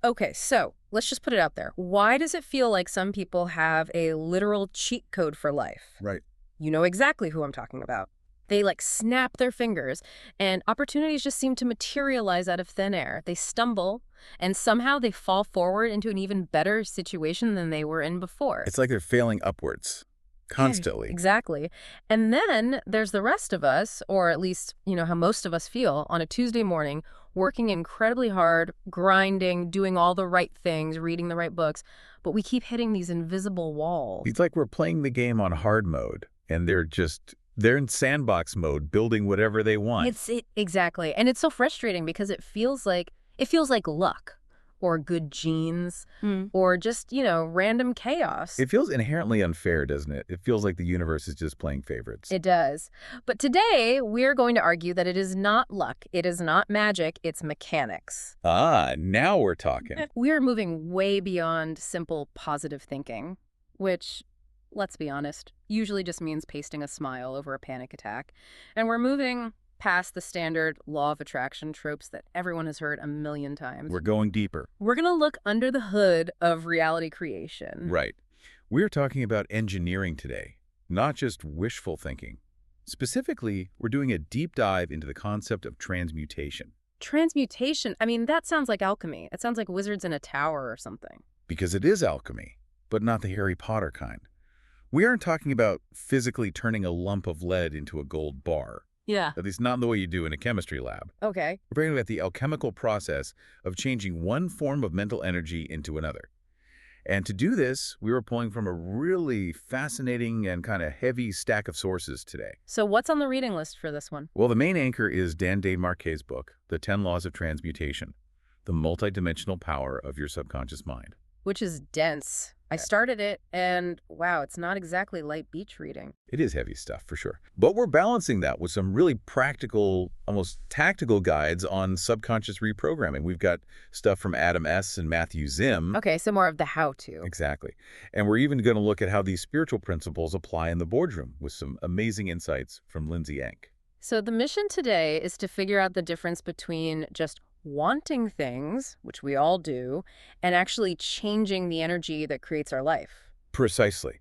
Okay, so let's just put it out there. Why does it feel like some people have a literal cheat code for life? Right. You know exactly who I'm talking about. They like snap their fingers and opportunities just seem to materialize out of thin air. They stumble and somehow they fall forward into an even better situation than they were in before. It's like they're failing upwards Yeah, constantly. exactly. And then there's the rest of us, or at least, how most of us feel on a Tuesday morning, working incredibly hard, grinding, doing all the right things, reading the right books, but we keep hitting these invisible walls. It's like we're playing the game on hard mode, and they're in sandbox mode, building whatever they want. Exactly. And it's so frustrating because it feels like luck or good genes or just, random chaos. It feels inherently unfair, doesn't it? It feels like the universe is just playing favorites. It does. But today, we're going to argue that it is not luck, it is not magic, it's mechanics. Ah, now we're talking. We're moving way beyond simple positive thinking, which, let's be honest, usually just means pasting a smile over a panic attack. And we're moving past the standard law of attraction tropes that everyone has heard a million times. We're going deeper. We're going to look under the hood of reality creation. Right. We're talking about engineering today, not just wishful thinking. Specifically, we're doing a deep dive into the concept of transmutation. Transmutation, I mean, that sounds like alchemy. It sounds like wizards in a tower or something. Because it is alchemy, but not the Harry Potter kind. We aren't talking about physically turning a lump of lead into a gold bar. Yeah. At least not in the way you do in a chemistry lab. Okay. We're talking about the alchemical process of changing one form of mental energy into another. And to do this, we were pulling from a really fascinating and kind of heavy stack of sources today. So what's on the reading list for this one? Well, the main anchor is Dan Desmarques' book, The 10 Laws of Transmutation, the multidimensional power of your subconscious mind. Which is dense. I started it, and wow, it's not exactly light beach reading. It is heavy stuff, for sure. But we're balancing that with some really practical, almost tactical guides on subconscious reprogramming. We've got stuff from Adam S. and Matthew Zim. Okay, so more of the how-to. Exactly. And we're even going to look at how these spiritual principles apply in the boardroom with some amazing insights from Lindsay Enck. So the mission today is to figure out the difference between just wanting things, which we all do, and actually changing the energy that creates our life. Precisely.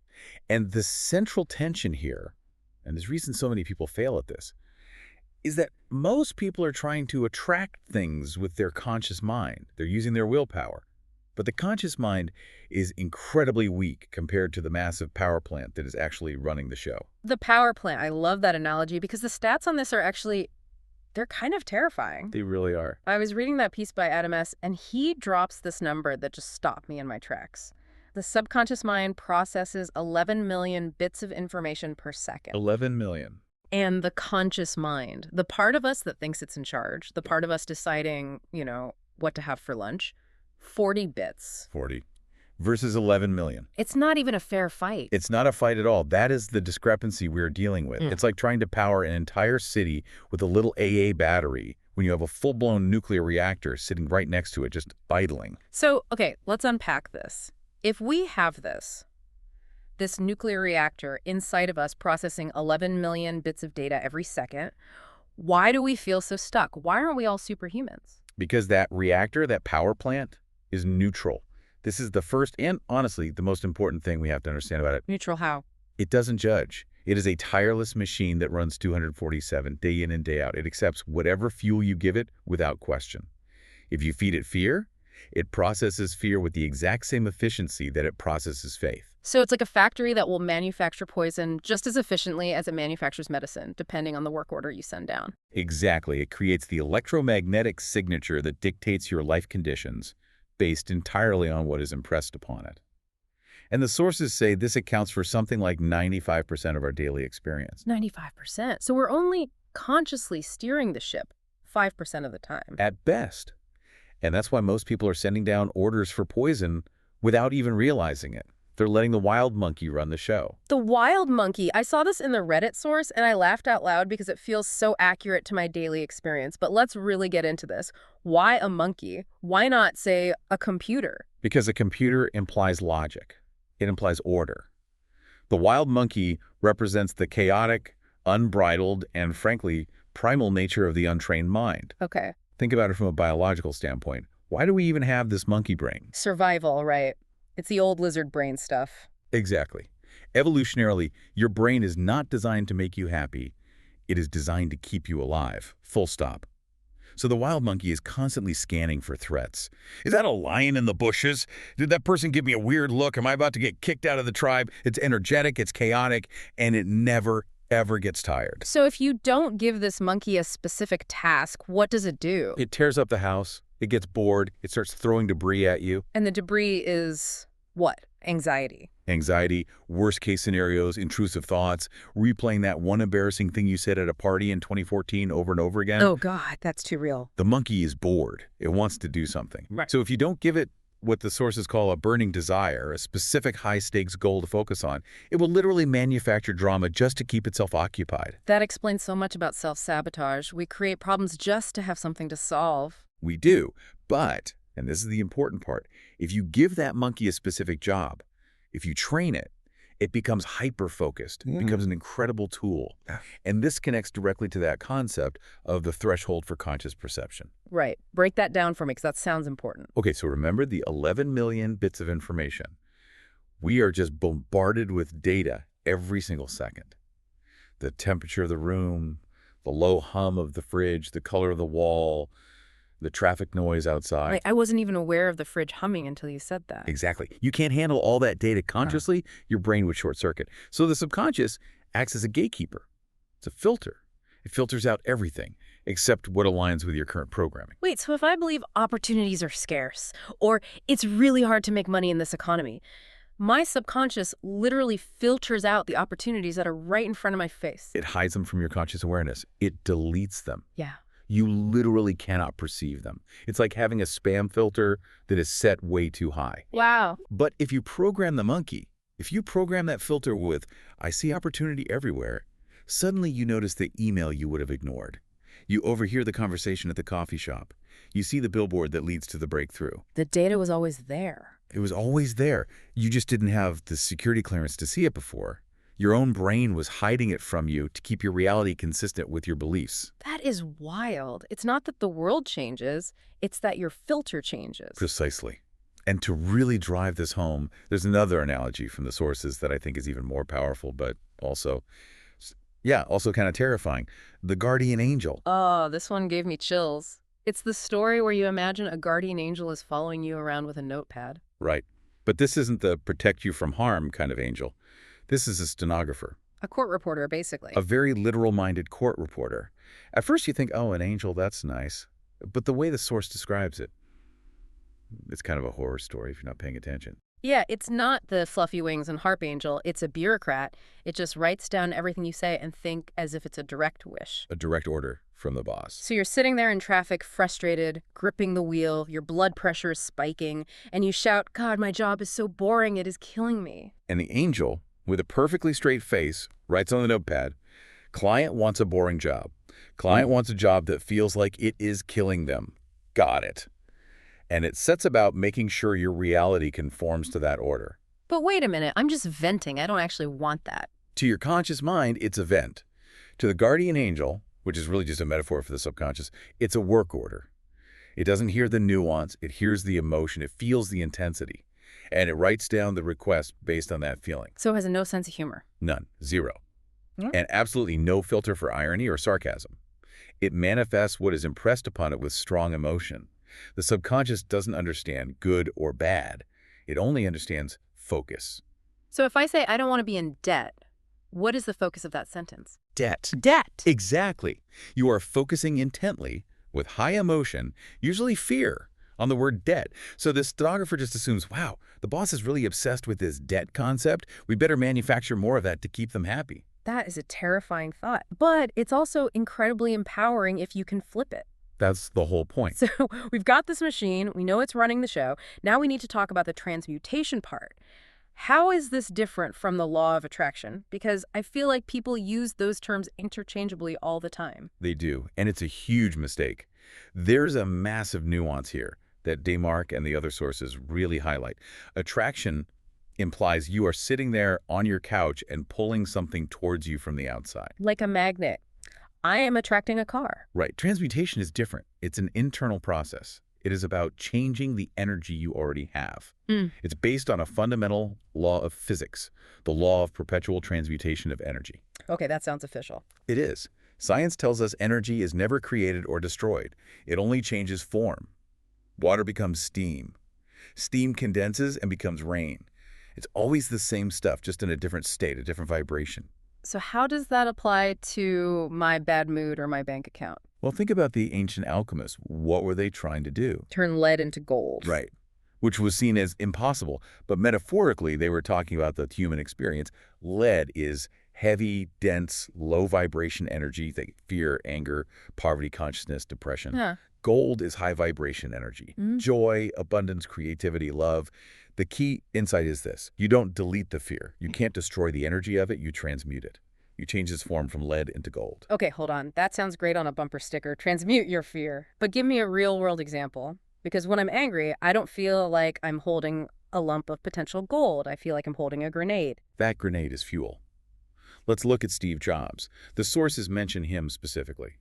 And the central tension here, and there's reason so many people fail at this, is that most people are trying to attract things with their conscious mind. They're using their willpower. But the conscious mind is incredibly weak compared to the massive power plant that is actually running the show. The power plant, I love that analogy because the stats on this are actually, they're kind of terrifying. They really are. I was reading that piece by Adam S., and he drops this number that just stopped me in my tracks. The subconscious mind processes 11 million bits of information per second. 11 million. And the conscious mind, the part of us that thinks it's in charge, the part of us deciding, what to have for lunch, 40 bits. 40. Versus 11 million. It's not even a fair fight. It's not a fight at all. That is the discrepancy we're dealing with. It's like trying to power an entire city with a little AA battery when you have a full-blown nuclear reactor sitting right next to it, just idling. So, okay, let's unpack this. If we have this nuclear reactor inside of us processing 11 million bits of data every second, why do we feel so stuck? Why aren't we all superhumans? Because that reactor, that power plant, is neutral. This is the first and, honestly, the most important thing we have to understand about it. Neutral how? It doesn't judge. It is a tireless machine that runs 247, day in and day out. It accepts whatever fuel you give it without question. If you feed it fear, it processes fear with the exact same efficiency that it processes faith. So it's like a factory that will manufacture poison just as efficiently as it manufactures medicine, depending on the work order you send down. Exactly. It creates the electromagnetic signature that dictates your life conditions, based entirely on what is impressed upon it. And the sources say this accounts for something like 95% of our daily experience. 95%. So we're only consciously steering the ship 5% of the time. At best. And that's why most people are sending down orders for poison without even realizing it. They're letting the wild monkey run the show. The wild monkey. I saw this in the Reddit source and I laughed out loud because it feels so accurate to my daily experience. But let's really get into this. Why a monkey? Why not, say, a computer? Because a computer implies logic. It implies order. The wild monkey represents the chaotic, unbridled, and frankly, primal nature of the untrained mind. Okay. Think about it from a biological standpoint. Why do we even have this monkey brain? Survival, right. It's the old lizard brain stuff. Exactly. Evolutionarily, your brain is not designed to make you happy. It is designed to keep you alive. Full stop. So the wild monkey is constantly scanning for threats. Is that a lion in the bushes? Did that person give me a weird look? Am I about to get kicked out of the tribe? It's energetic, it's chaotic, and it never, ever gets tired. So if you don't give this monkey a specific task, what does it do? It tears up the house. It gets bored. It starts throwing debris at you. And the debris is what? Anxiety. Anxiety, worst-case scenarios, intrusive thoughts, replaying that one embarrassing thing you said at a party in 2014 over and over again. Oh, God, that's too real. The monkey is bored. It wants to do something. Right. So if you don't give it what the sources call a burning desire, a specific high-stakes goal to focus on, it will literally manufacture drama just to keep itself occupied. That explains so much about self-sabotage. We create problems just to have something to solve. We do, but, and this is the important part, if you give that monkey a specific job, if you train it, it becomes hyper-focused. It becomes an incredible tool. And this connects directly to that concept of the threshold for conscious perception. Right. Break that down for me, because that sounds important. Okay, so remember the 11 million bits of information. We are just bombarded with data every single second. The temperature of the room, the low hum of the fridge, the color of the wall, the traffic noise outside. Right. I wasn't even aware of the fridge humming until you said that. Exactly. You can't handle all that data consciously, your brain would short circuit. So the subconscious acts as a gatekeeper. It's a filter. It filters out everything except what aligns with your current programming. Wait, so if I believe opportunities are scarce, or it's really hard to make money in this economy, my subconscious literally filters out the opportunities that are right in front of my face. It hides them from your conscious awareness. It deletes them. Yeah. You literally cannot perceive them. It's like having a spam filter that is set way too high. Wow. But if you program the monkey, if you program that filter with, I see opportunity everywhere, suddenly you notice the email you would have ignored. You overhear the conversation at the coffee shop. You see the billboard that leads to the breakthrough. The data was always there. It was always there. You just didn't have the security clearance to see it before. Your own brain was hiding it from you to keep your reality consistent with your beliefs. That is wild. It's not that the world changes, it's that your filter changes. Precisely. And to really drive this home, there's another analogy from the sources that I think is even more powerful, but also kind of terrifying. The guardian angel. Oh, this one gave me chills. It's the story where you imagine a guardian angel is following you around with a notepad. Right. But this isn't the protect you from harm kind of angel. This is a stenographer. A court reporter, basically. A very literal-minded court reporter. At first you think, oh, an angel, that's nice. But the way the source describes it, it's kind of a horror story if you're not paying attention. Yeah, it's not the fluffy wings and harp angel. It's a bureaucrat. It just writes down everything you say and think as if it's a direct wish. A direct order from the boss. So you're sitting there in traffic, frustrated, gripping the wheel, your blood pressure is spiking, and you shout, God, my job is so boring, it is killing me. And the angel, with a perfectly straight face, writes on the notepad, client wants a boring job. Client wants a job that feels like it is killing them. Got it. And it sets about making sure your reality conforms to that order. But wait a minute, I'm just venting. I don't actually want that. To your conscious mind, it's a vent. To the guardian angel, which is really just a metaphor for the subconscious, it's a work order. It doesn't hear the nuance, it hears the emotion, it feels the intensity. And it writes down the request based on that feeling. So it has no sense of humor. None. Zero. Yeah. And absolutely no filter for irony or sarcasm. It manifests what is impressed upon it with strong emotion. The subconscious doesn't understand good or bad. It only understands focus. So if I say I don't want to be in debt, what is the focus of that sentence? Debt. Debt. Exactly. You are focusing intently, with high emotion, usually fear, on the word debt. So the stenographer just assumes, wow, the boss is really obsessed with this debt concept. We better manufacture more of that to keep them happy. That is a terrifying thought. But it's also incredibly empowering if you can flip it. That's the whole point. So we've got this machine. We know it's running the show. Now we need to talk about the transmutation part. How is this different from the law of attraction? Because I feel like people use those terms interchangeably all the time. They do, and it's a huge mistake. There's a massive nuance here that Desmarques and the other sources really highlight. Attraction implies you are sitting there on your couch and pulling something towards you from the outside. Like a magnet. I am attracting a car. Right. Transmutation is different. It's an internal process. It is about changing the energy you already have. Mm. It's based on a fundamental law of physics, the law of perpetual transmutation of energy. Okay, that sounds official. It is. Science tells us energy is never created or destroyed. It only changes form. Water becomes steam. Steam condenses and becomes rain. It's always the same stuff, just in a different state, a different vibration. So how does that apply to my bad mood or my bank account? Well, think about the ancient alchemists. What were they trying to do? Turn lead into gold. Right. Which was seen as impossible. But metaphorically, they were talking about the human experience. Lead is heavy, dense, low vibration energy, like fear, anger, poverty consciousness, depression. Huh. Gold is high vibration energy. Mm. Joy, abundance, creativity, love. The key insight is this. You don't delete the fear. You can't destroy the energy of it. You transmute it. You change its form from lead into gold. Okay, hold on. That sounds great on a bumper sticker. Transmute your fear. But give me a real-world example. Because when I'm angry, I don't feel like I'm holding a lump of potential gold. I feel like I'm holding a grenade. That grenade is fuel. Let's look at Steve Jobs. The sources mention him specifically.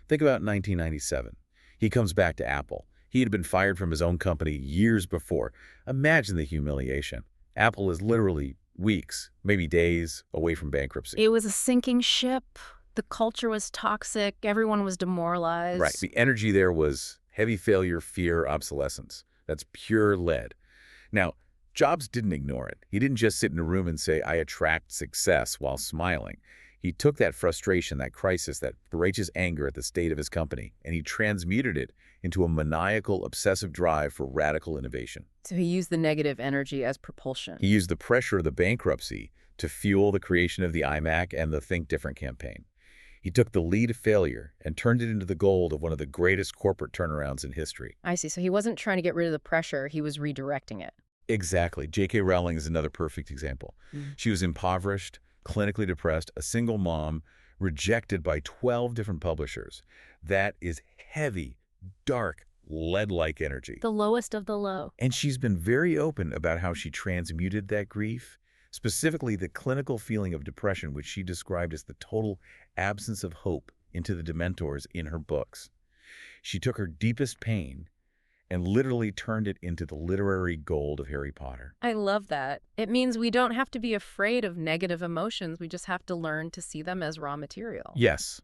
Think about 1997. He comes back to Apple. He had been fired from his own company years before. Imagine the humiliation. Apple is literally weeks, maybe days, away from bankruptcy. It was a sinking ship. The culture was toxic. Everyone was demoralized. Right. The energy there was heavy failure, fear, obsolescence. That's pure lead. Now, Jobs didn't ignore it. He didn't just sit in a room and say, I attract success while smiling. He took that frustration, that crisis, that righteous anger at the state of his company, and he transmuted it into a maniacal, obsessive drive for radical innovation. So he used the negative energy as propulsion. He used the pressure of the bankruptcy to fuel the creation of the iMac and the Think Different campaign. He took the lead of failure and turned it into the gold of one of the greatest corporate turnarounds in history. I see. So he wasn't trying to get rid of the pressure. He was redirecting it. Exactly. J.K. Rowling is another perfect example. She was impoverished, clinically depressed, a single mom, rejected by 12 different publishers. That is heavy, dark, lead-like energy. The lowest of the low. And she's been very open about how she transmuted that grief, specifically the clinical feeling of depression, which she described as the total absence of hope, into the Dementors in her books. She took her deepest pain and literally turned it into the literary gold of Harry Potter. I love that. It means we don't have to be afraid of negative emotions. We just have to learn to see them as raw material. Yes,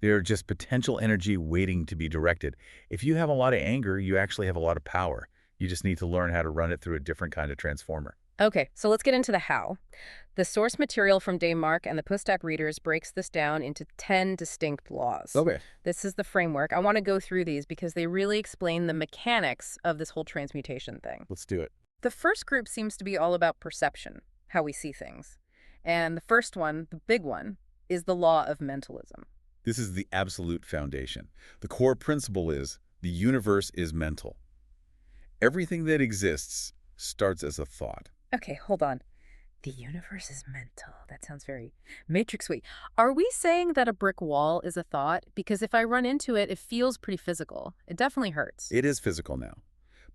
they're just potential energy waiting to be directed. If you have a lot of anger, you actually have a lot of power. You just need to learn how to run it through a different kind of transformer. Okay, so let's get into the how. The source material from Desmarques and the Pustak readers breaks this down into 10 distinct laws. Okay. This is the framework. I want to go through these because they really explain the mechanics of this whole transmutation thing. Let's do it. The first group seems to be all about perception, how we see things. And the first one, the big one, is the law of mentalism. This is the absolute foundation. The core principle is the universe is mental. Everything that exists starts as a thought. Okay, hold on. The universe is mental. That sounds very Matrix-y. Are we saying that a brick wall is a thought? Because if I run into it, it feels pretty physical. It definitely hurts. It is physical now.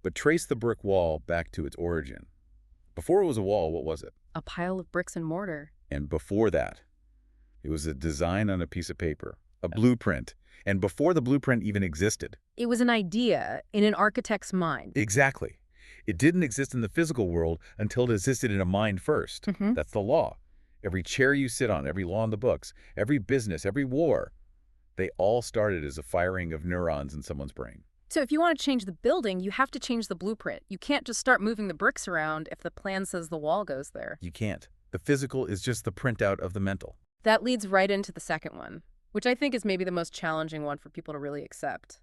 But trace the brick wall back to its origin. Before it was a wall, what was it? A pile of bricks and mortar. And before that, it was a design on a piece of paper, a blueprint. And before the blueprint even existed. It was an idea in an architect's mind. Exactly. It didn't exist in the physical world until it existed in a mind first. That's the law. Every chair you sit on, every law in the books, every business, every war, they all started as a firing of neurons in someone's brain. So if you want to change the building, you have to change the blueprint. You can't just start moving the bricks around if the plan says the wall goes there. You can't. The physical is just the printout of the mental. That leads right into the second one, which I think is maybe the most challenging one for people to really accept.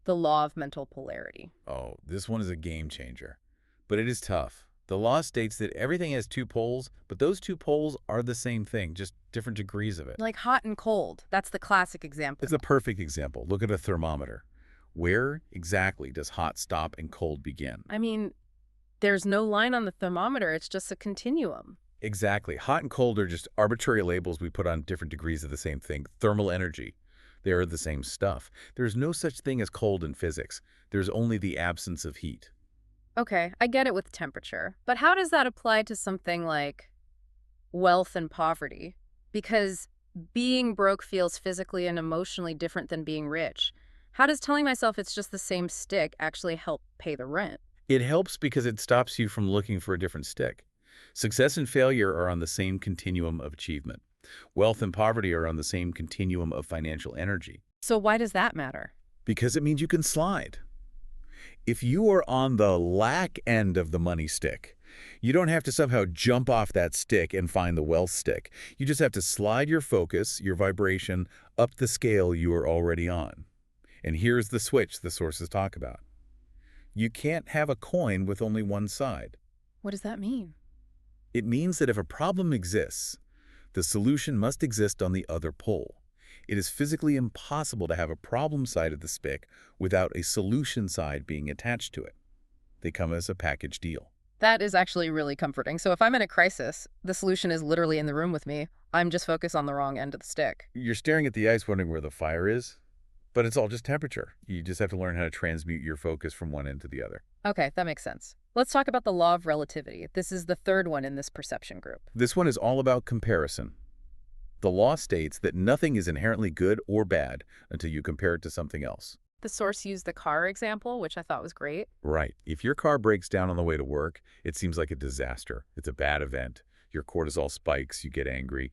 The law of mental polarity. Oh, this one is a game changer. But it is tough. The law states that everything has two poles, but those two poles are the same thing, just different degrees of it. Like hot and cold. That's the classic example. It's a perfect example. Look at a thermometer. Where exactly does hot stop and cold begin? I mean, there's no line on the thermometer. It's just a continuum. Exactly. Hot and cold are just arbitrary labels we put on different degrees of the same thing. Thermal energy. They are the same stuff. There's no such thing as cold in physics. There's only the absence of heat. Okay, I get it with temperature. But how does that apply to something like wealth and poverty? Because being broke feels physically and emotionally different than being rich. How does telling myself it's just the same stick actually help pay the rent? It helps because it stops you from looking for a different stick. Success and failure are on the same continuum of achievement. Wealth and poverty are on the same continuum of financial energy. So why does that matter? Because it means you can slide. If you are on the lack end of the money stick, you don't have to somehow jump off that stick and find the wealth stick. You just have to slide your focus, your vibration, up the scale you are already on. And here's the switch the sources talk about. You can't have a coin with only one side. What does that mean? It means that if a problem exists, the solution must exist on the other pole. It is physically impossible to have a problem side of the stick without a solution side being attached to it. They come as a package deal. That is actually really comforting. So if I'm in a crisis, the solution is literally in the room with me. I'm just focused on the wrong end of the stick. You're staring at the ice wondering where the fire is, but it's all just temperature. You just have to learn how to transmute your focus from one end to the other. Okay, that makes sense. Let's talk about the law of relativity. This is the third one in this perception group. This one is all about comparison. The law states that nothing is inherently good or bad until you compare it to something else. The source used the car example, which I thought was great. Right. If your car breaks down on the way to work, it seems like a disaster. It's a bad event. Your cortisol spikes, you get angry.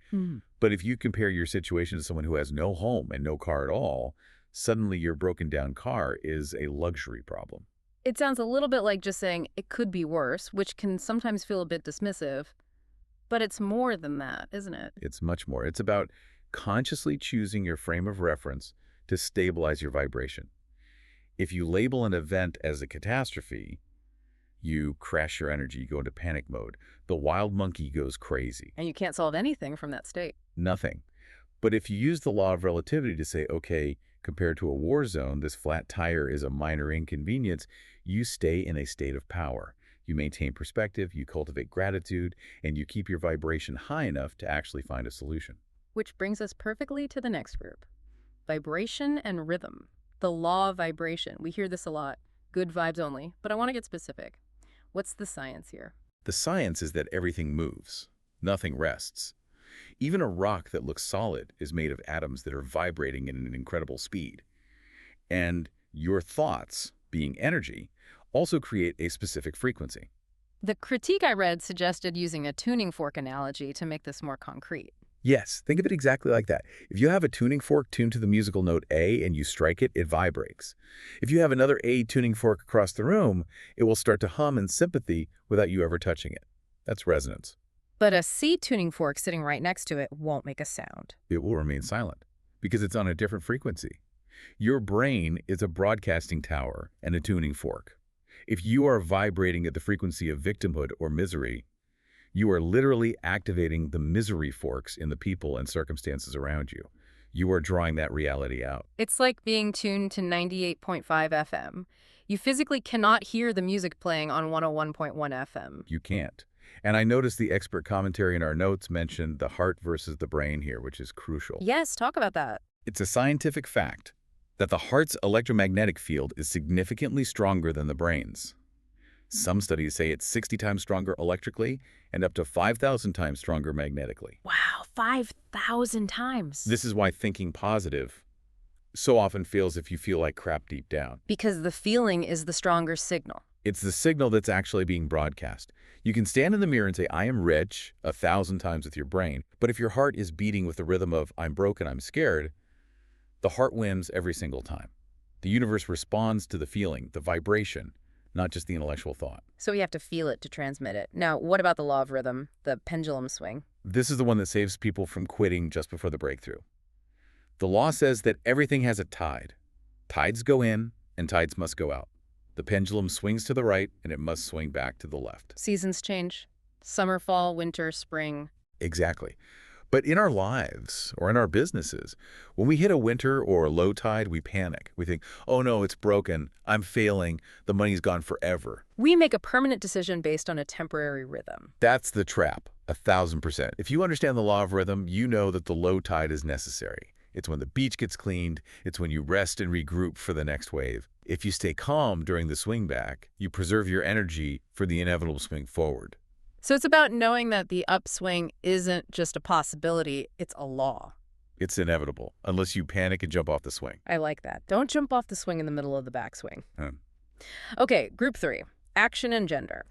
But if you compare your situation to someone who has no home and no car at all, suddenly your broken down car is a luxury problem. It sounds a little bit like just saying it could be worse, which can sometimes feel a bit dismissive. But it's more than that, isn't it? It's much more. It's about consciously choosing your frame of reference to stabilize your vibration. If you label an event as a catastrophe, you crash your energy, you go into panic mode. The wild monkey goes crazy. And you can't solve anything from that state. Nothing. But if you use the law of relativity to say, okay, compared to a war zone, this flat tire is a minor inconvenience, you stay in a state of power. You maintain perspective, you cultivate gratitude, and you keep your vibration high enough to actually find a solution. Which brings us perfectly to the next group. Vibration and rhythm. The law of vibration. We hear this a lot. Good vibes only. But I want to get specific. What's the science here? The science is that everything moves. Nothing rests. Even a rock that looks solid is made of atoms that are vibrating at an incredible speed. And your thoughts, being energy, also create a specific frequency. The critique I read suggested using a tuning fork analogy to make this more concrete. Yes, think of it exactly like that. If you have a tuning fork tuned to the musical note A and you strike it, it vibrates. If you have another A tuning fork across the room, it will start to hum in sympathy without you ever touching it. That's resonance. But a C tuning fork sitting right next to it won't make a sound. It will remain silent because it's on a different frequency. Your brain is a broadcasting tower and a tuning fork. If you are vibrating at the frequency of victimhood or misery, you are literally activating the misery forks in the people and circumstances around you. You are drawing that reality out. It's like being tuned to 98.5 FM. You physically cannot hear the music playing on 101.1 FM. You can't. And I noticed the expert commentary in our notes mentioned the heart versus the brain here, which is crucial. Yes, talk about that. It's a scientific fact that the heart's electromagnetic field is significantly stronger than the brain's. Some studies say it's 60 times stronger electrically and up to 5,000 times stronger magnetically. Wow, 5,000 times. This is why thinking positive so often feels if you feel like crap deep down. Because the feeling is the stronger signal. It's the signal that's actually being broadcast. You can stand in the mirror and say, I am rich, 1,000 times with your brain. But if your heart is beating with the rhythm of, I'm broken, I'm scared, the heart wins every single time. The universe responds to the feeling, the vibration, not just the intellectual thought. So we have to feel it to transmit it. Now, what about the law of rhythm, the pendulum swing? This is the one that saves people from quitting just before the breakthrough. The law says that everything has a tide. Tides go in and tides must go out. The pendulum swings to the right and it must swing back to the left. Seasons change. Summer, fall, winter, spring. Exactly. But in our lives or in our businesses, when we hit a winter or a low tide, we panic. We think, oh no, it's broken. I'm failing. The money's gone forever. We make a permanent decision based on a temporary rhythm. That's the trap, 1,000%. If you understand the law of rhythm, you know that the low tide is necessary. It's when the beach gets cleaned. It's when you rest and regroup for the next wave. If you stay calm during the swing back, you preserve your energy for the inevitable swing forward. So it's about knowing that the upswing isn't just a possibility, it's a law. It's inevitable, unless you panic and jump off the swing. I like that. Don't jump off the swing in the middle of the backswing. Huh. Okay, group 3, action and gender.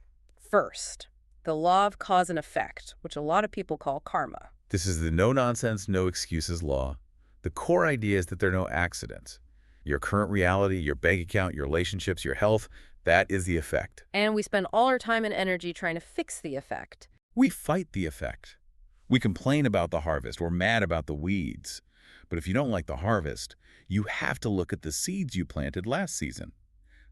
First, the law of cause and effect, which a lot of people call karma. This is the no-nonsense, no-excuses law. The core idea is that there are no accidents. Your current reality, your bank account, your relationships, your health, that is the effect. And we spend all our time and energy trying to fix the effect. We fight the effect. We complain about the harvest. We're mad about the weeds. But if you don't like the harvest, you have to look at the seeds you planted last season.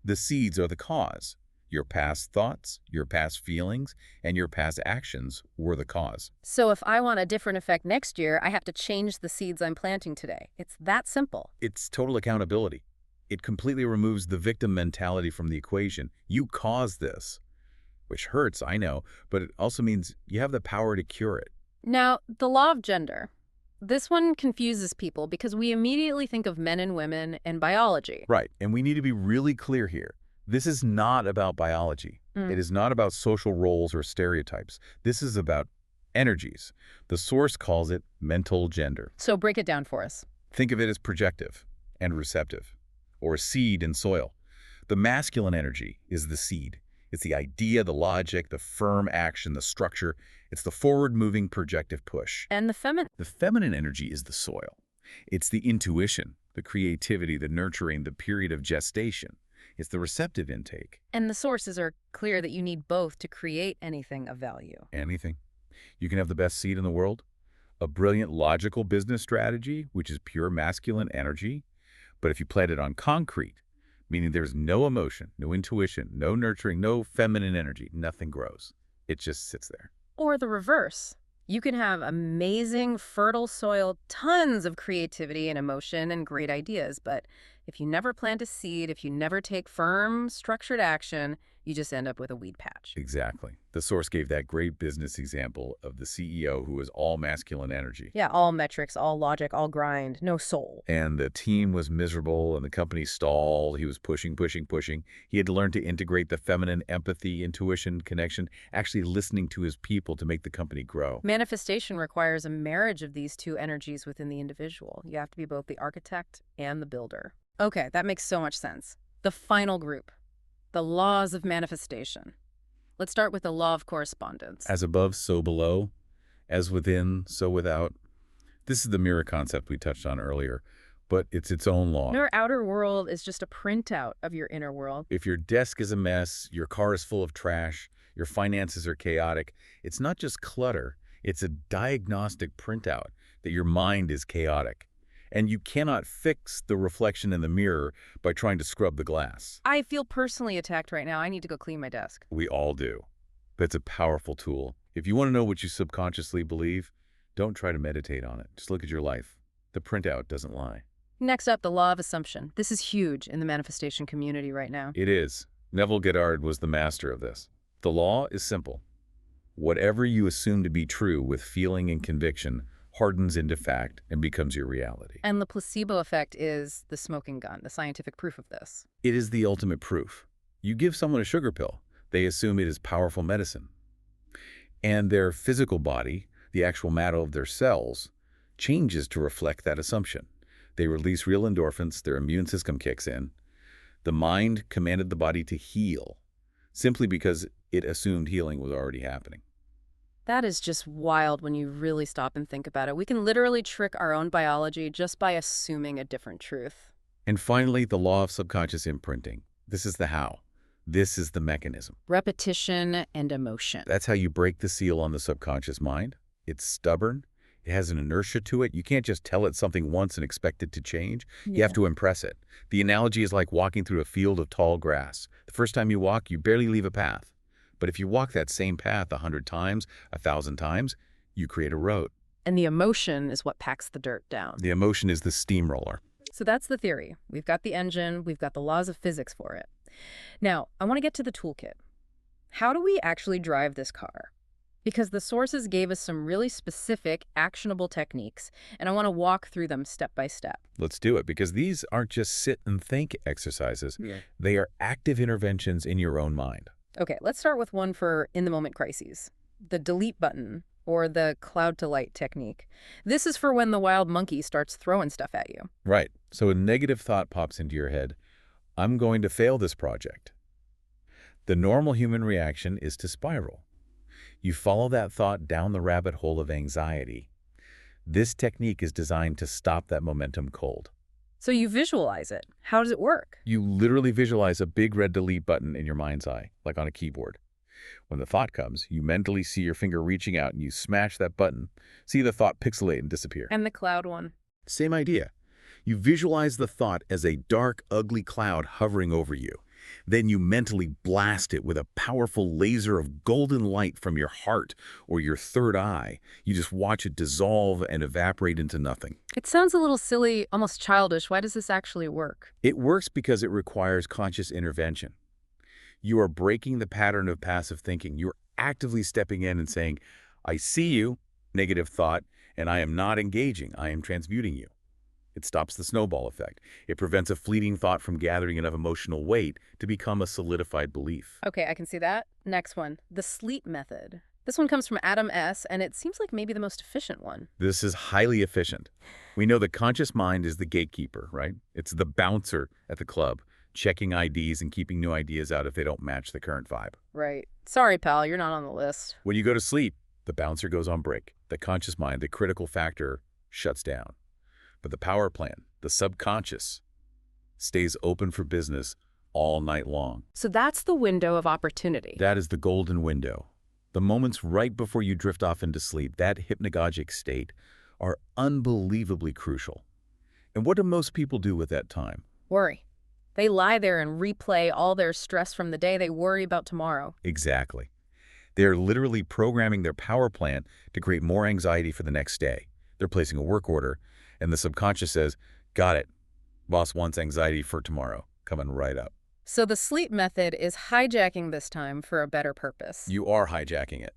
The seeds are the cause. Your past thoughts, your past feelings, and your past actions were the cause. So if I want a different effect next year, I have to change the seeds I'm planting today. It's that simple. It's total accountability. It completely removes the victim mentality from the equation. You caused this, which hurts, I know, but it also means you have the power to cure it. Now, the law of gender. This one confuses people because we immediately think of men and women and biology. Right, and we need to be really clear here. This is not about biology. It is not about social roles or stereotypes. This is about energies. The source calls it mental gender. So break it down for us. Think of it as projective and receptive, or seed and soil. The masculine energy is the seed. It's the idea, the logic, the firm action, the structure. It's the forward-moving projective push. And the feminine energy is the soil. It's the intuition, the creativity, the nurturing, the period of gestation. It's the receptive intake. And the sources are clear that you need both to create anything of value. Anything. You can have the best seed in the world, a brilliant logical business strategy, which is pure masculine energy. But if you plant it on concrete, meaning there's no emotion, no intuition, no nurturing, no feminine energy, nothing grows. It just sits there. Or the reverse. You can have amazing, fertile soil, tons of creativity and emotion and great ideas, but if you never plant a seed, if you never take firm, structured action, you just end up with a weed patch. Exactly. The source gave that great business example of the CEO who was all masculine energy. Yeah, all metrics, all logic, all grind, no soul. And the team was miserable and the company stalled. He was pushing. He had to learn to integrate the feminine empathy, intuition, connection, actually listening to his people to make the company grow. Manifestation requires a marriage of these two energies within the individual. You have to be both the architect and the builder. Okay, that makes so much sense. The final group, the laws of manifestation. Let's start with the law of correspondence. As above, so below. As within, so without. This is the mirror concept we touched on earlier, but it's its own law. Your outer world is just a printout of your inner world. If your desk is a mess, your car is full of trash, your finances are chaotic, it's not just clutter, it's a diagnostic printout that your mind is chaotic. And you cannot fix the reflection in the mirror by trying to scrub the glass. I feel personally attacked right now. I need to go clean my desk. We all do. But it's a powerful tool. If you want to know what you subconsciously believe, don't try to meditate on it. Just look at your life. The printout doesn't lie. Next up, the law of assumption. This is huge in the manifestation community right now. It is. Neville Goddard was the master of this. The law is simple. Whatever you assume to be true with feeling and conviction hardens into fact and becomes your reality. And the placebo effect is the smoking gun, the scientific proof of this. It is the ultimate proof. You give someone a sugar pill, they assume it is powerful medicine. And their physical body, the actual matter of their cells, changes to reflect that assumption. They release real endorphins, their immune system kicks in. The mind commanded the body to heal, simply because it assumed healing was already happening. That is just wild when you really stop and think about it. We can literally trick our own biology just by assuming a different truth. And finally, the law of subconscious imprinting. This is the how. This is the mechanism. Repetition and emotion. That's how you break the seal on the subconscious mind. It's stubborn. It has an inertia to it. You can't just tell it something once and expect it to change. You have to impress it. The analogy is like walking through a field of tall grass. The first time you walk, you barely leave a path. But if you walk that same path 100 times, 1,000 times, you create a road. And the emotion is what packs the dirt down. The emotion is the steamroller. So that's the theory. We've got the engine, we've got the laws of physics for it. Now, I want to get to the toolkit. How do we actually drive this car? Because the sources gave us some really specific, actionable techniques, and I want to walk through them step by step. Let's do it, because these aren't just sit and think exercises. They are active interventions in your own mind. Okay, let's start with one for in-the-moment crises. The delete button or the cloud to light technique. This is for when the wild monkey starts throwing stuff at you. Right. So a negative thought pops into your head. I'm going to fail this project. The normal human reaction is to spiral. You follow that thought down the rabbit hole of anxiety. This technique is designed to stop that momentum cold. So you visualize it. How does it work? You literally visualize a big red delete button in your mind's eye, like on a keyboard. When the thought comes, you mentally see your finger reaching out and you smash that button. See the thought pixelate and disappear. And the cloud one. Same idea. You visualize the thought as a dark, ugly cloud hovering over you. Then you mentally blast it with a powerful laser of golden light from your heart or your third eye. You just watch it dissolve and evaporate into nothing. It sounds a little silly, almost childish. Why does this actually work? It works because it requires conscious intervention. You are breaking the pattern of passive thinking. You're actively stepping in and saying, I see you, negative thought, and I am not engaging. I am transmuting you. It stops the snowball effect. It prevents a fleeting thought from gathering enough emotional weight to become a solidified belief. Okay, I can see that. Next one, the sleep method. This one comes from Adam S., and it seems like maybe the most efficient one. This is highly efficient. We know the conscious mind is the gatekeeper, right? It's the bouncer at the club, checking IDs and keeping new ideas out if they don't match the current vibe. Right. Sorry, pal, you're not on the list. When you go to sleep, the bouncer goes on break. The conscious mind, the critical factor, shuts down. But the power plan, the subconscious, stays open for business all night long. So that's the window of opportunity. That is the golden window. The moments right before you drift off into sleep, that hypnagogic state, are unbelievably crucial. And what do most people do with that time? Worry. They lie there and replay all their stress from the day. They worry about tomorrow. Exactly. They're literally programming their power plan to create more anxiety for the next day. They're placing a work order, and the subconscious says, got it. Boss wants anxiety for tomorrow. Coming right up. So the sleep method is hijacking this time for a better purpose. You are hijacking it.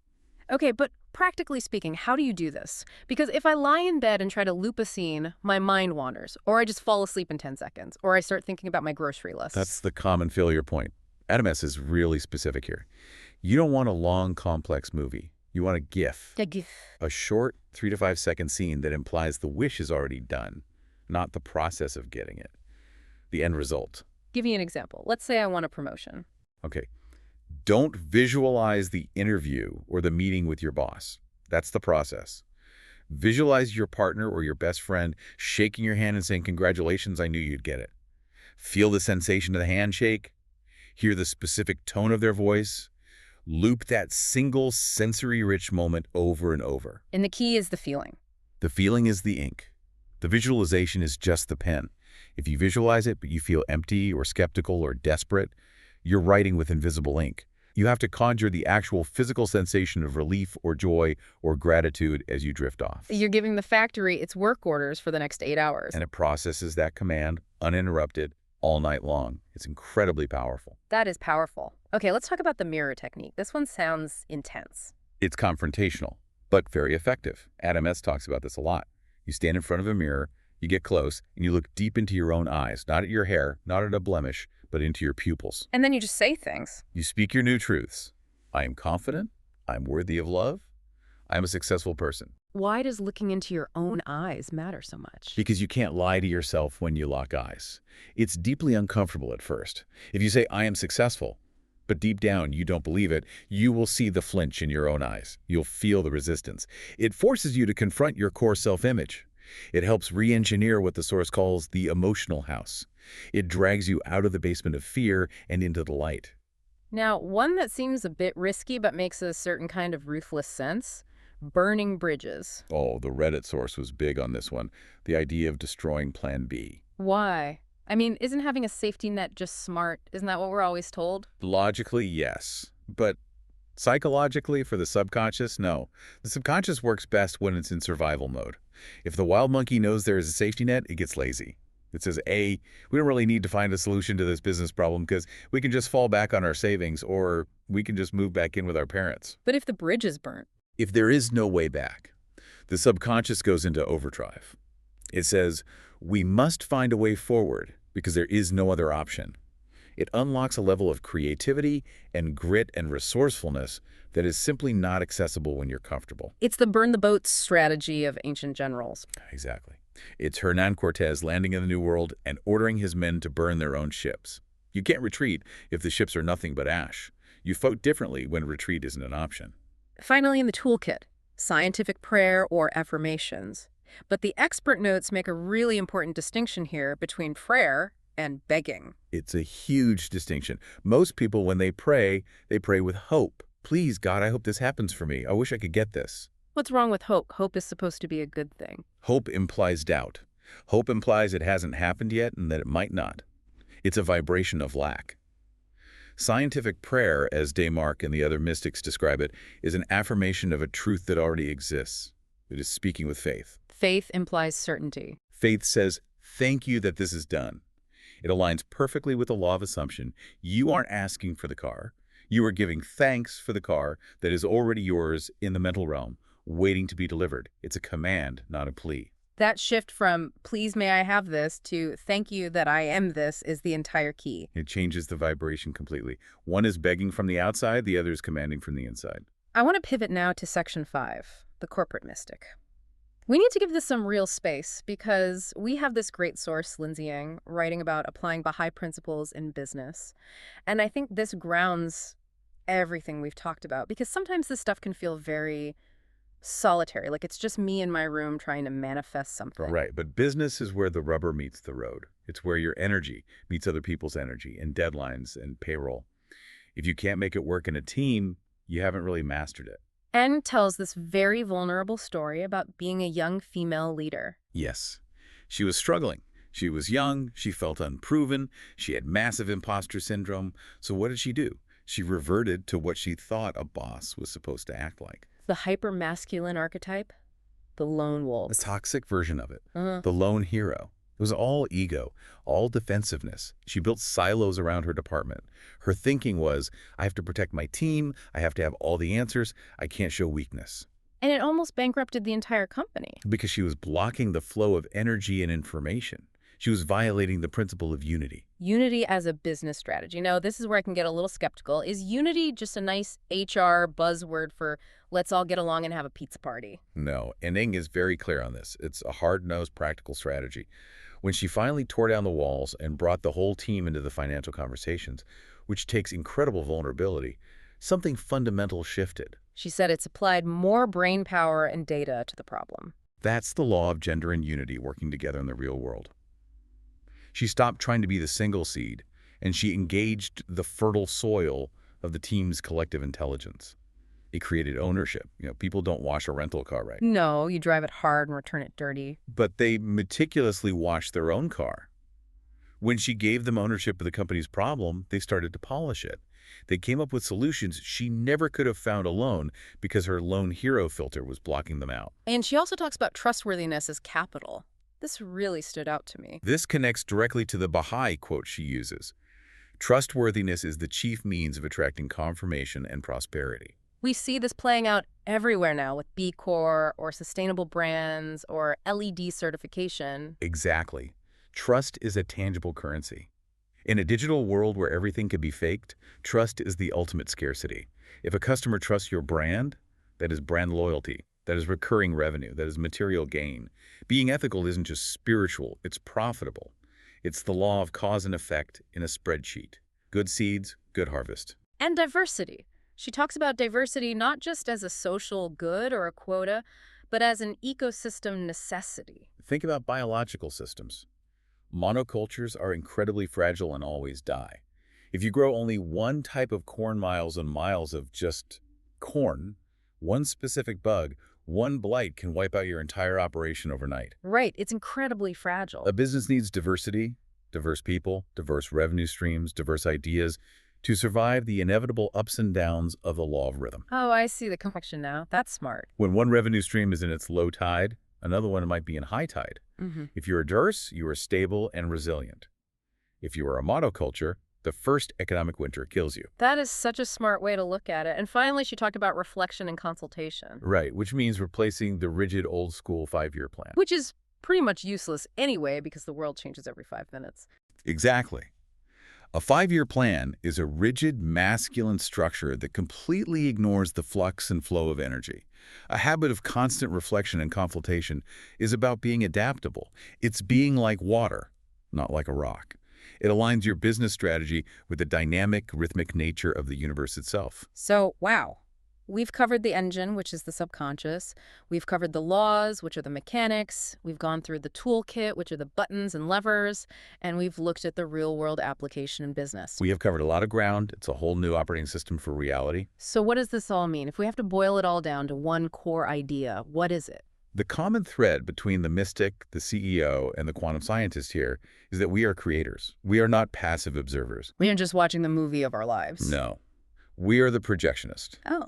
Okay, but practically speaking, how do you do this? Because if I lie in bed and try to loop a scene, my mind wanders, or I just fall asleep in 10 seconds, or I start thinking about my grocery list. That's the common failure point. Adam S. is really specific here. You don't want a long, complex movie. You want a GIF. A GIF. A short 3 to 5 second scene that implies the wish is already done, not the process of getting it. The end result. Give me an example. Let's say I want a promotion. Okay. Don't visualize the interview or the meeting with your boss. That's the process. Visualize your partner or your best friend shaking your hand and saying, congratulations, I knew you'd get it. Feel the sensation of the handshake. Hear the specific tone of their voice. Loop that single sensory-rich moment over and over. And the key is the feeling. The feeling is the ink. The visualization is just the pen. If you visualize it, but you feel empty or skeptical or desperate, you're writing with invisible ink. You have to conjure the actual physical sensation of relief or joy or gratitude as you drift off. You're giving the factory its work orders for the next 8 hours. And it processes that command uninterrupted all night long. It's incredibly powerful. That is powerful. Okay, let's talk about the mirror technique. This one sounds intense. It's confrontational, but very effective. Adam S. talks about this a lot. You stand in front of a mirror, you get close, and you look deep into your own eyes, not at your hair, not at a blemish, but into your pupils. And then you just say things. You speak your new truths. I am confident. I'm worthy of love. I'm a successful person. Why does looking into your own eyes matter so much? Because you can't lie to yourself when you lock eyes. It's deeply uncomfortable at first. If you say, I am successful, but deep down you don't believe it, you will see the flinch in your own eyes. You'll feel the resistance. It forces you to confront your core self-image. It helps re-engineer what the source calls the emotional house. It drags you out of the basement of fear and into the light. Now, one that seems a bit risky but makes a certain kind of ruthless sense, burning bridges. Oh, the Reddit source was big on this one. The idea of destroying Plan B. Why? I mean, isn't having a safety net just smart? Isn't that what we're always told? Logically, yes. But psychologically, for the subconscious, no. The subconscious works best when it's in survival mode. If the wild monkey knows there is a safety net, it gets lazy. It says, A, we don't really need to find a solution to this business problem because we can just fall back on our savings, or we can just move back in with our parents. But if the bridge is burnt? If there is no way back, the subconscious goes into overdrive. It says, we must find a way forward because there is no other option. It unlocks a level of creativity and grit and resourcefulness that is simply not accessible when you're comfortable. It's the burn the boats strategy of ancient generals. Exactly. It's Hernan Cortez landing in the New World and ordering his men to burn their own ships. You can't retreat if the ships are nothing but ash. You vote differently when retreat isn't an option. Finally, in the toolkit, scientific prayer or affirmations. But the expert notes make a really important distinction here between prayer and begging. It's a huge distinction. Most people, when they pray with hope. Please, God, I hope this happens for me. I wish I could get this. What's wrong with hope? Hope is supposed to be a good thing. Hope implies doubt. Hope implies it hasn't happened yet and that it might not. It's a vibration of lack. Scientific prayer, as Desmarques and the other mystics describe it, is an affirmation of a truth that already exists. It is speaking with faith. Faith implies certainty. Faith says, thank you that this is done. It aligns perfectly with the law of assumption. You aren't asking for the car. You are giving thanks for the car that is already yours in the mental realm, waiting to be delivered. It's a command, not a plea. That shift from, please may I have this, to thank you that I am this is the entire key. It changes the vibration completely. One is begging from the outside, the other is commanding from the inside. I want to pivot now to section 5, the corporate mystic. We need to give this some real space because we have this great source, Lindsay Yang, writing about applying Baha'i principles in business. And I think this grounds everything we've talked about because sometimes this stuff can feel very solitary, like it's just me in my room trying to manifest something. Right, but business is where the rubber meets the road. It's where your energy meets other people's energy and deadlines and payroll. If you can't make it work in a team, you haven't really mastered it. N tells this very vulnerable story about being a young female leader. Yes, she was struggling. She was young, she felt unproven, she had massive imposter syndrome. So what did she do? She reverted to what she thought a boss was supposed to act like. The hyper-masculine archetype, the lone wolf. A toxic version of it. The lone hero. It was all ego, all defensiveness. She built silos around her department. Her thinking was, I have to protect my team, I have to have all the answers, I can't show weakness. And it almost bankrupted the entire company. Because she was blocking the flow of energy and information. She was violating the principle of unity. Unity as a business strategy. Now, this is where I can get a little skeptical. Is unity just a nice HR buzzword for let's all get along and have a pizza party? No, and Ing is very clear on this. It's a hard-nosed practical strategy. When she finally tore down the walls and brought the whole team into the financial conversations, which takes incredible vulnerability, something fundamental shifted. She said it's applied more brain power and data to the problem. That's the law of gender and unity working together in the real world. She stopped trying to be the single seed, and she engaged the fertile soil of the team's collective intelligence. It created ownership. People don't wash a rental car, right? No, you drive it hard and return it dirty. But they meticulously wash their own car. When she gave them ownership of the company's problem, they started to polish it. They came up with solutions she never could have found alone because her lone hero filter was blocking them out. And she also talks about trustworthiness as capital. This really stood out to me. This connects directly to the Baha'i quote she uses. Trustworthiness is the chief means of attracting confirmation and prosperity. We see this playing out everywhere now with B Corp or sustainable brands or LED certification. Exactly. Trust is a tangible currency. In a digital world where everything could be faked, trust is the ultimate scarcity. If a customer trusts your brand, that is brand loyalty, that is recurring revenue, that is material gain. Being ethical isn't just spiritual, it's profitable. It's the law of cause and effect in a spreadsheet. Good seeds, good harvest. And diversity. She talks about diversity not just as a social good or a quota, but as an ecosystem necessity. Think about biological systems. Monocultures are incredibly fragile and always die. If you grow only one type of corn miles and miles of just corn, one specific bug, one blight can wipe out your entire operation overnight. Right, it's incredibly fragile. A business needs diversity, diverse people, diverse revenue streams, diverse ideas, to survive the inevitable ups and downs of the law of rhythm. Oh, I see the connection now. That's smart. When one revenue stream is in its low tide, another one might be in high tide. If you're diverse, you are stable and resilient. If you are a monoculture, the first economic winter kills you. That is such a smart way to look at it. And finally, she talked about reflection and consultation. Right, which means replacing the rigid old-school 5-year plan. Which is pretty much useless anyway because the world changes every 5 minutes. Exactly. A 5-year plan is a rigid, masculine structure that completely ignores the flux and flow of energy. A habit of constant reflection and consultation is about being adaptable. It's being like water, not like a rock. It aligns your business strategy with the dynamic, rhythmic nature of the universe itself. So, wow. We've covered the engine, which is the subconscious. We've covered the laws, which are the mechanics. We've gone through the toolkit, which are the buttons and levers. And we've looked at the real-world application in business. We have covered a lot of ground. It's a whole new operating system for reality. So what does this all mean? If we have to boil it all down to one core idea, what is it? The common thread between the mystic, the CEO, and the quantum scientist here is that we are creators. We are not passive observers. We aren't just watching the movie of our lives. No. We are the projectionist. Oh.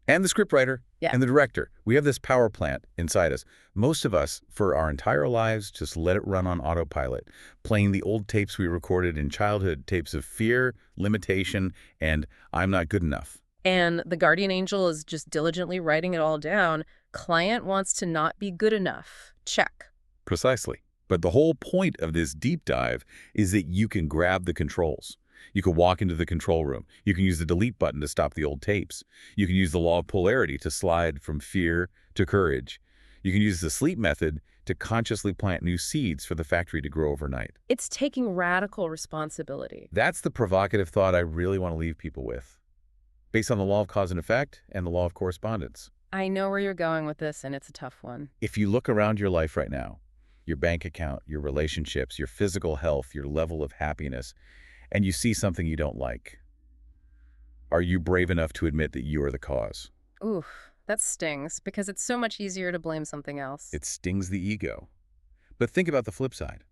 And the scriptwriter. Yeah. And the director. We have this power plant inside us. Most of us, for our entire lives, just let it run on autopilot, playing the old tapes we recorded in childhood, tapes of fear, limitation, and I'm not good enough. And the guardian angel is just diligently writing it all down. Client wants to not be good enough. Check. Precisely. But the whole point of this deep dive is that you can grab the controls. You can walk into the control room. You can use the delete button to stop the old tapes. You can use the law of polarity to slide from fear to courage. You can use the sleep method to consciously plant new seeds for the factory to grow overnight. It's taking radical responsibility. That's the provocative thought I really want to leave people with, based on the law of cause and effect and the law of correspondence. I know where you're going with this, and it's a tough one. If you look around your life right now, your bank account, your relationships, your physical health, your level of happiness, and you see something you don't like, are you brave enough to admit that you are the cause? Oof, that stings, because it's so much easier to blame something else. It stings the ego. But think about the flip side.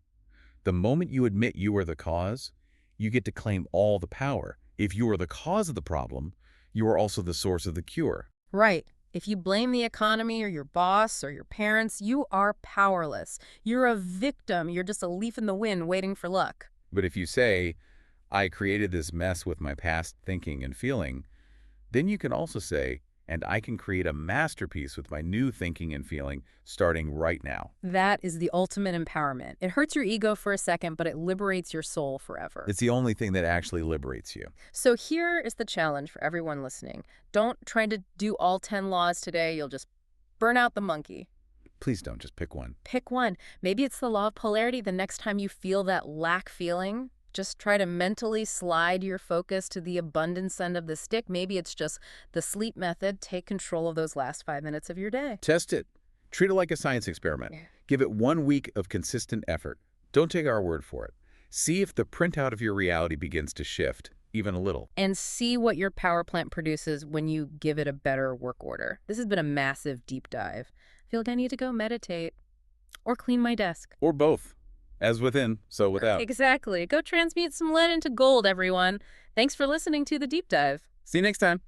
The moment you admit you are the cause, you get to claim all the power. If you are the cause of the problem, you are also the source of the cure. Right. If you blame the economy or your boss or your parents, you are powerless. You're a victim. You're just a leaf in the wind waiting for luck. But if you say, I created this mess with my past thinking and feeling, then you can also say, and I can create a masterpiece with my new thinking and feeling starting right now. That is the ultimate empowerment. It hurts your ego for a second, but it liberates your soul forever. It's the only thing that actually liberates you. So here is the challenge for everyone listening. Don't try to do all 10 laws today. You'll just burn out the monkey. Please don't just pick one. Pick one. Maybe it's the law of polarity. The next time you feel that lack feeling, just try to mentally slide your focus to the abundance end of the stick. Maybe it's just the sleep method. Take control of those last 5 minutes of your day. Test it. Treat it like a science experiment. Yeah. Give it 1 week of consistent effort. Don't take our word for it. See if the printout of your reality begins to shift, even a little. And see what your power plant produces when you give it a better work order. This has been a massive deep dive. I feel like I need to go meditate or clean my desk. Or both. As within, so without. Exactly. Go transmute some lead into gold, everyone. Thanks for listening to The Deep Dive. See you next time.